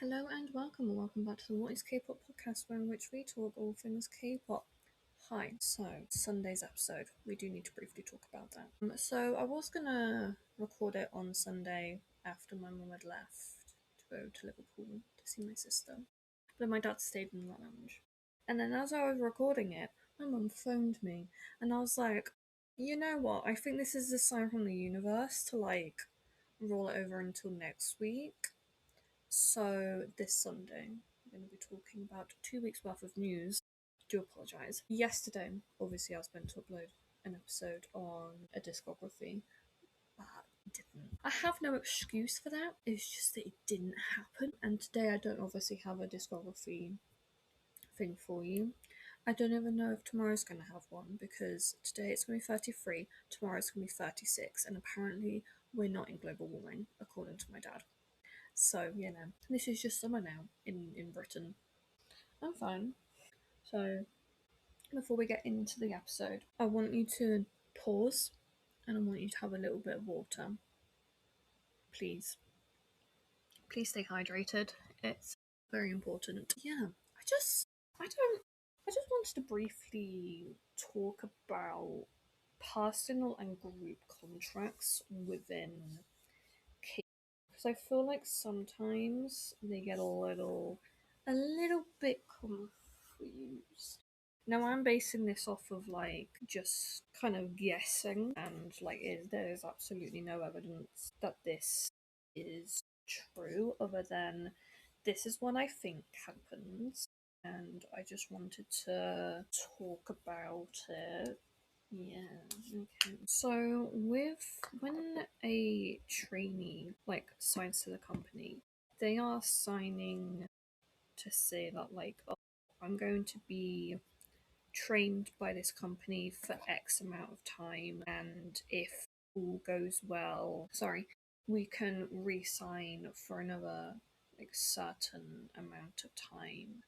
Hello and welcome back to the What is K-pop podcast, where in which we talk all things K-pop. Hi, so Sunday's episode, we do need to briefly talk about that. So I was gonna record it on Sunday after my mum had left to go to Liverpool to see my sister, but my dad stayed in the lounge. And then as I was recording it, my mum phoned me, and I was like, you know what? I think this is a sign from the universe to roll it over until next week. So this Sunday, we're going to be talking about 2 weeks worth of news. Do apologise. Yesterday, obviously, I was meant to upload an episode on a discography, but didn't. I have no excuse for that. It's just that it didn't happen. And today, I don't obviously have a discography thing for you. I don't even know if tomorrow's going to have one because today it's going to be 33, tomorrow it's going to be 36, and apparently we're not in global warming, according to my dad. So, this is just summer now in Britain. I'm fine. So, before we get into the episode, I want you to pause and I want you to have a little bit of water. Please. Please stay hydrated. It's very important. Yeah, I just wanted to briefly talk about personal and group contracts within K, because I feel like sometimes they get a little bit confused. Now I'm basing this off of just kind of guessing, and there's absolutely no evidence that this is true other than this is what I think happens, and I just wanted to talk about it. Yeah, okay. So with when a trainee signs to the company, they are signing to say that oh, I'm going to be trained by this company for X amount of time, and if all goes well, we can re-sign for another certain amount of time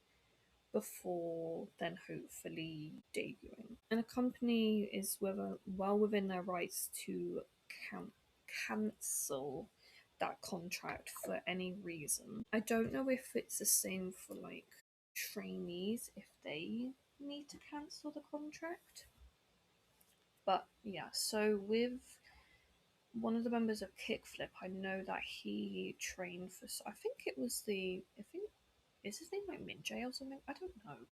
before then hopefully debuting. And a company is well within their rights to cancel that contract for any reason. I don't know if it's the same for trainees if they need to cancel the contract. But yeah, so with one of the members of Kickflip, I know that he trained for. I think it was I think is his name Minjay or something? I don't know.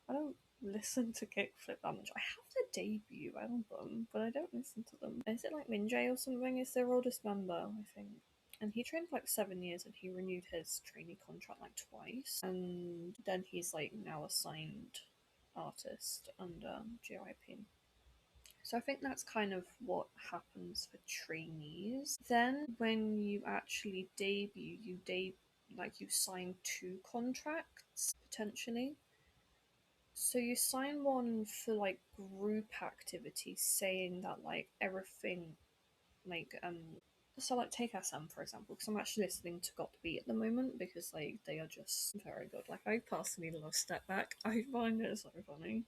I don't listen to Kickflip that much. I have their debut album, but I don't listen to them. Is it Minjay or something? Is their oldest member, I think. And he trained for 7 years and he renewed his trainee contract twice. And then he's now a signed artist under JYP. So I think that's kind of what happens for trainees. Then when you actually debut, you sign two contracts potentially. So you sign one for group activities, saying that everything like so take SM for example, because I'm actually listening to Got the Beat at the moment because they are just very good. I personally love Step Back. I find it so funny.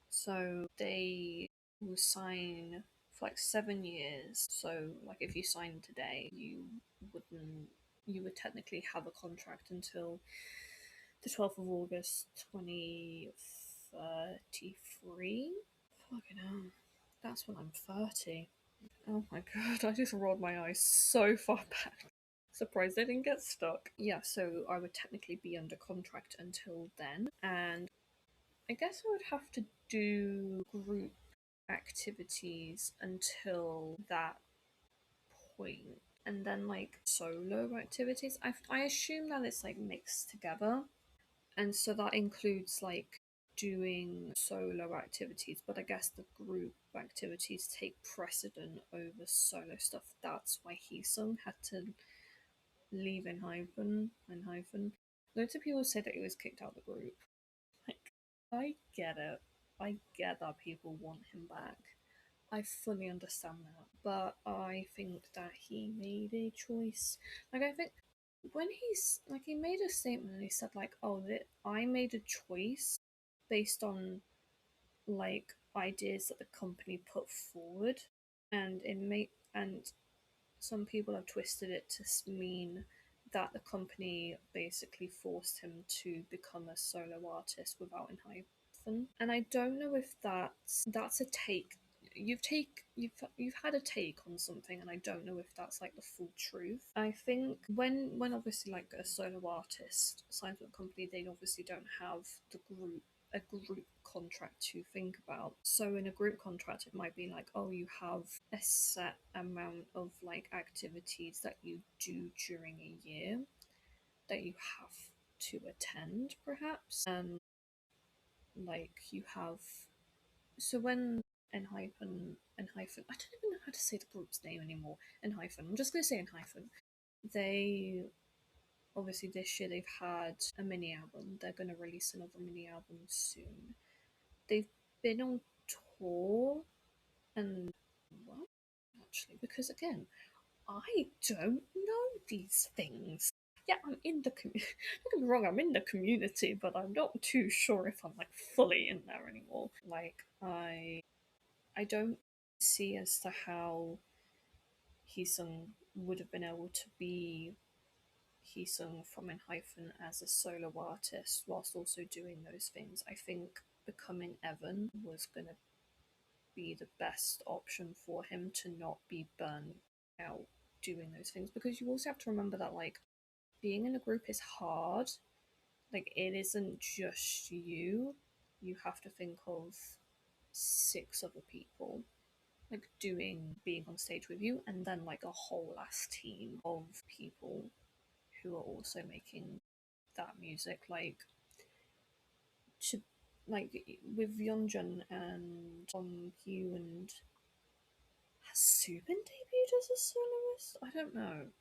So they will sign for 7 years. So if you sign today, you would technically have a contract until the 12th of August 2033. Fucking hell. That's when I'm 30. Oh my god, I just rolled my eyes so far back. Surprised I didn't get stuck. Yeah, so I would technically be under contract until then, and I guess I would have to do group activities until that point. And then solo activities. I assume that it's mixed together. And so that includes doing solo activities, but I guess the group activities take precedent over solo stuff. That's why Heesung had to leave in hyphen. Loads of people say that he was kicked out of the group. I get it. I get that people want him back. I fully understand that. But I think that he made a choice. I think when he made a statement and he said oh, that I made a choice based on ideas that the company put forward, and some people have twisted it to mean that the company basically forced him to become a solo artist without an hyphen. And I don't know if that's a take. You've had a take on something, and I don't know if that's like the full truth. I think when obviously like a solo artist signs with a company, they obviously don't have a group contract to think about. So in a group contract, it might be like, oh, you have a set amount of like activities that you do during a year that you have to attend, perhaps, and like you have. So when Enhypen, I don't even know how to say the group's name anymore. Enhypen, I'm just gonna say Enhypen. They obviously this year they've had a mini album. They're gonna release another mini album soon. They've been on tour and what actually, because again, I don't know these things. Yeah, I'm in the community. Don't get me wrong, I'm in the community, but I'm not too sure if I'm like fully in there anymore. Like I don't see as to how Heesung would have been able to be Heesung from Enhypen as a solo artist whilst also doing those things. I think becoming Evan was going to be the best option for him to not be burned out doing those things, because you also have to remember that like being in a group is hard. Like it isn't just you have to think of six other people like being on stage with you, and then like a whole ass team of people who are also making that music. Like to like with Yeonjun and Hugh, and has Subin debuted as a soloist? I don't know.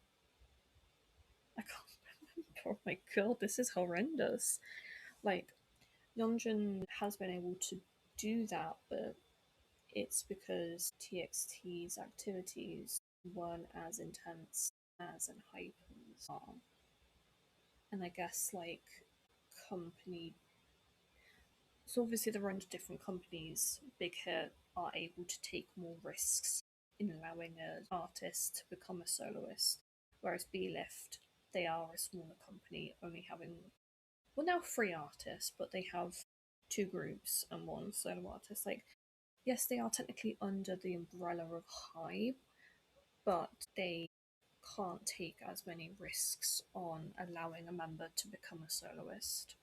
I can't remember. Oh my god, this is horrendous. Like Yeonjun has been able to do that, but it's because TXT's activities weren't as intense as an Hypen's are. And I guess like company so obviously they're under different companies. Big Hit are able to take more risks in allowing an artist to become a soloist. Whereas B Lift, they are a smaller company, only having well now three artists, but they have two groups and one solo artist. Like yes, they are technically under the umbrella of Hype, but they can't take as many risks on allowing a member to become a soloist,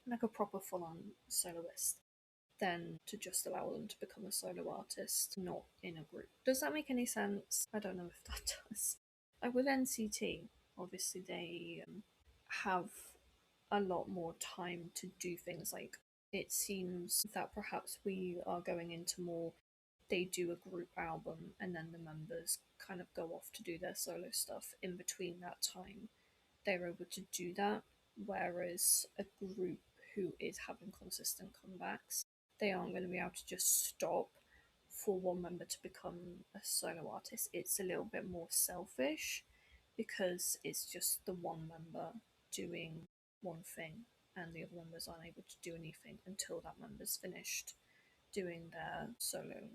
like a proper full on soloist, than to just allow them to become a solo artist, not in a group. Does that make any sense? I don't know if that does. With NCT, obviously they have a lot more time to do things like it seems that perhaps we are going into more they do a group album and then the members kind of go off to do their solo stuff in between that time. They're able to do that, whereas a group who is having consistent comebacks, they aren't going to be able to just stop for one member to become a solo artist. It's a little bit more selfish because it's just the one member doing one thing and the other members aren't able to do anything until that member's finished doing their solo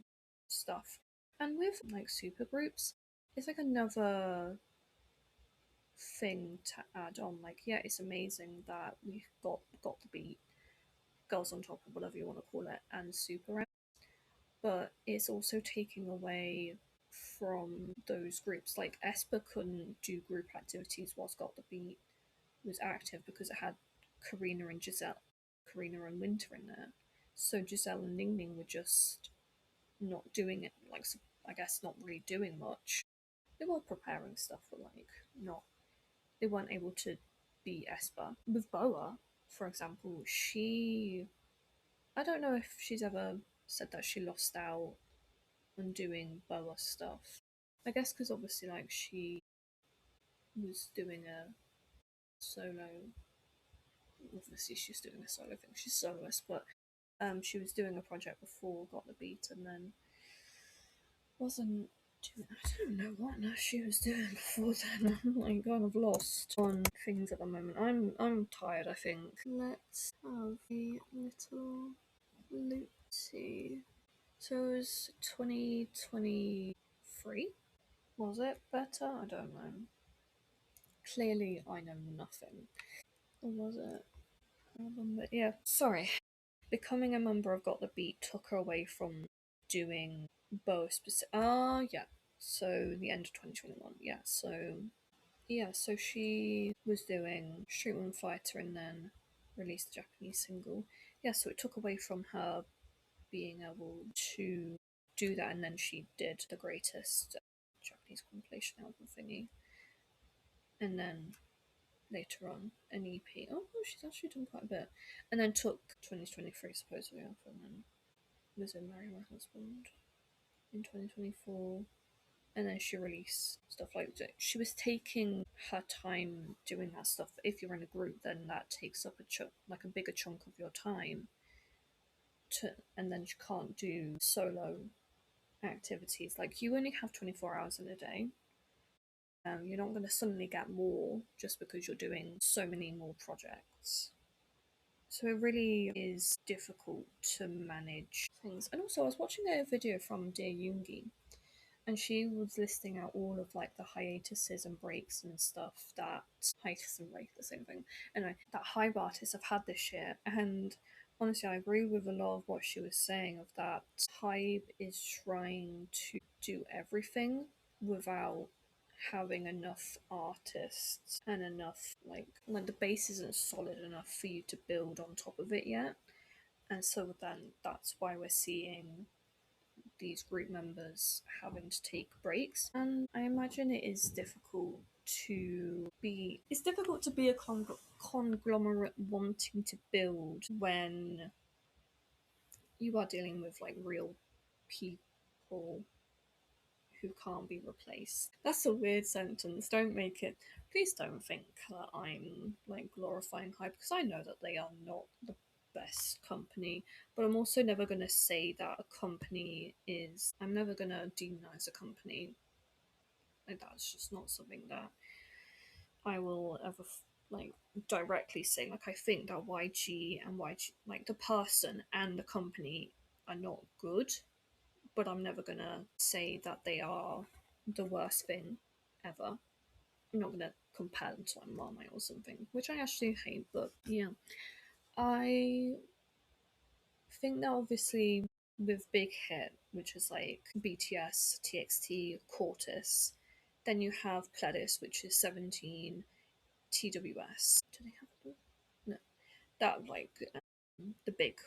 stuff. And with like super groups, it's like another thing to add on. Like, yeah, it's amazing that we've got the beat, girls on top, or whatever you want to call it, and super out, but it's also taking away from those groups. Like Esper couldn't do group activities whilst Got the Beat was active because it had Karina and Winter in there. So Giselle and Ning Ning were just not doing it. Like I guess not really doing much. They were preparing stuff, but like not. They weren't able to be Esper. With Boa, for example, I don't know if she's ever said that she lost out on doing Boa stuff. I guess because obviously, like, she was doing a solo. Obviously, she's doing a solo thing. She's soloist, but she was doing a project before Got the Beat, and then wasn't doing. I don't know what now she was doing before then. I'm like kind of lost on things at the moment. I'm tired. I think. Let's have a little loop. See. So it was 2023. Was it better? I don't know. Clearly, I know nothing. Or was it? Yeah, sorry. Becoming a member of Got the Beat took her away from doing bow specific. Ah, yeah. So the end of 2021. Yeah. So she was doing Street Woman Fighter and then released the Japanese single. Yeah. So it took away from her being able to do that, and then she did the greatest Japanese compilation album thingy, and then later on an EP. Oh, she's actually done quite a bit, and then took 2023 supposedly off, and then was in Marry My Husband in 2024, and then she released stuff like that. She was taking her time doing that stuff. If you're in a group, then that takes up a chunk, like a bigger chunk of your time. And then you can't do solo activities. Like you only have 24 hours in a day. You're not going to suddenly get more just because you're doing so many more projects. So it really is difficult to manage things. And also, I was watching a video from Dear Yoongi, and she was listing out all of like the hiatuses and breaks and stuff that hiatus and break the same thing. Anyway, that Hive artists have had this year, and honestly, I agree with a lot of what she was saying. Of that, Hive is trying to do everything without having enough artists and enough like the base isn't solid enough for you to build on top of it yet, and so then that's why we're seeing these group members having to take breaks. And I imagine it's difficult to be a conglomerate wanting to build when you are dealing with like real people who can't be replaced. That's a weird sentence. Don't make it. Please don't think that I'm like glorifying Hype because I know that they are not the best company, but I'm also never going to say that a company is. I'm never going to demonize a company. Like that's just not something that I will ever like directly say. Like I think that YG, like the person and the company, are not good, but I'm never gonna say that they are the worst thing ever. I'm not gonna compare them to like Marmite or something, which I actually hate. But yeah, I think that obviously with Big Hit, which is like BTS, TXT, Cortis, then you have Pledis, which is 17, TWS. Do they have no? That like the big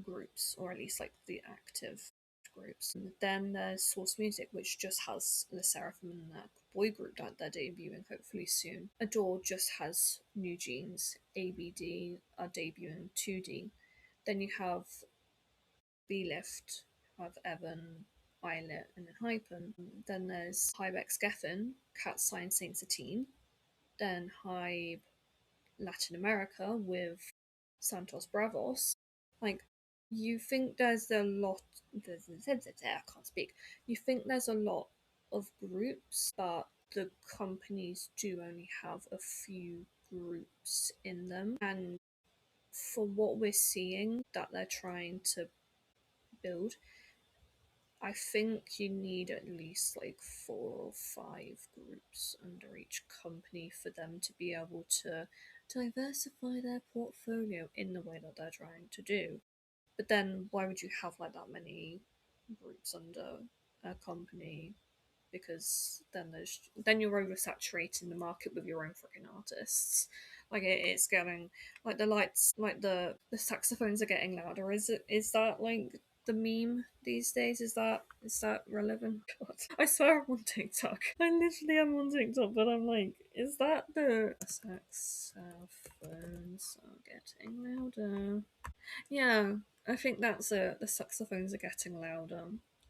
groups, or at least like the active groups. And then there's Source Music, which just has the Seraphim and that boy group that they're debuting hopefully soon. Adore just has New Jeans. ABD are debuting 2D. Then you have B-Lift, have Evan, Islet, and then Hypen. Then there's Hybex Geffen, Cat Sign Saint Satine. Then Hybe Latin America with Santos Bravos. Like, you think there's a lot. I can't speak. You think there's a lot of groups, but the companies do only have a few groups in them. And for what we're seeing that they're trying to build, I think you need at least like 4 or 5 groups under each company for them to be able to diversify their portfolio in the way that they're trying to do. But then why would you have like that many groups under a company? Because then you're oversaturating the market with your own freaking artists. Like it's getting like the lights, like the saxophones are getting louder. Is that like the meme these days? Is that relevant? God, I swear I'm on TikTok. I literally am on TikTok, but I'm like, is that the saxophones are getting louder? Yeah, I think that's it. The saxophones are getting louder.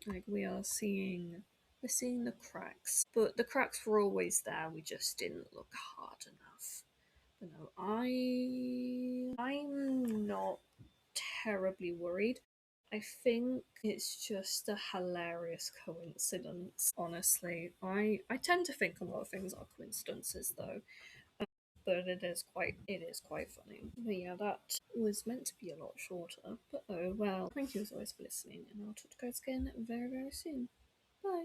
Like we're seeing the cracks, but the cracks were always there. We just didn't look hard enough. You know, I'm not terribly worried. I think it's just a hilarious coincidence. Honestly, I tend to think a lot of things are coincidences, though, but it is quite funny. But yeah, that was meant to be a lot shorter. But oh well. Thank you as always for listening, and I'll talk to you guys again very, very soon. Bye.